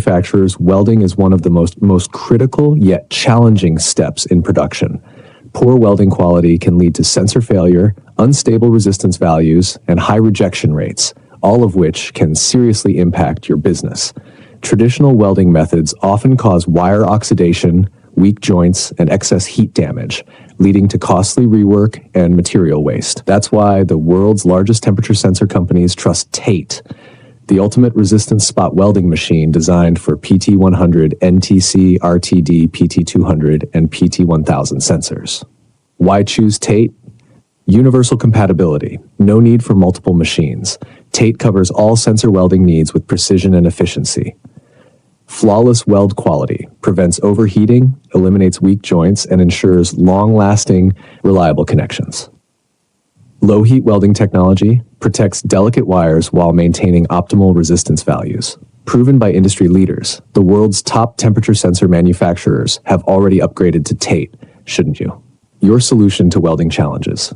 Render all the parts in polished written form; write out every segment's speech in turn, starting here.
manufacturers, welding is one of the most critical yet challenging steps in production. Poor welding quality can lead to sensor failure, unstable resistance values, and high rejection rates, all of which can seriously impact your business. Traditional welding methods often cause wire oxidation, weak joints, and excess heat damage, leading to costly rework and material waste. That's why the world's largest temperature sensor companies trust TATE, the ultimate resistance spot welding machine designed for Pt100 Ntc Rtd Pt200 and Pt1000 sensors. Why choose TATE? Universal compatibility, no need for multiple machines. TATE covers all sensor welding needs with precision and efficiency. Flawless weld quality, prevents overheating, eliminates weak joints, and ensures long-lasting, reliable connections. Low heat welding technology protects delicate wires while maintaining optimal resistance values. Proven by industry leaders, the world's top temperature sensor manufacturers have already upgraded to TATE, shouldn't you? Your solution to welding challenges.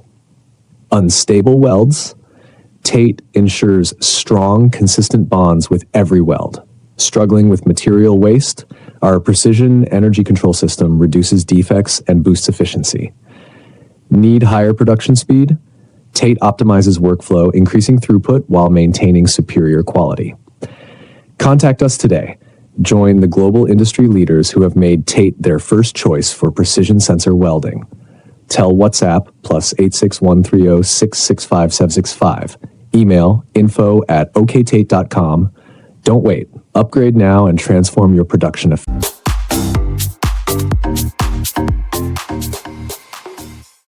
Unstable welds. TATE ensures strong, consistent bonds with every weld. Struggling with material waste? Our precision energy control system reduces defects and boosts efficiency. Need higher production speed? TATE optimizes workflow, increasing throughput while maintaining superior quality. Contact us today. Join the global industry leaders who have made TATE their first choice for precision sensor welding. Tell WhatsApp +86 130 665 765. Email info@oktate.com. Don't wait. Upgrade now and transform your production.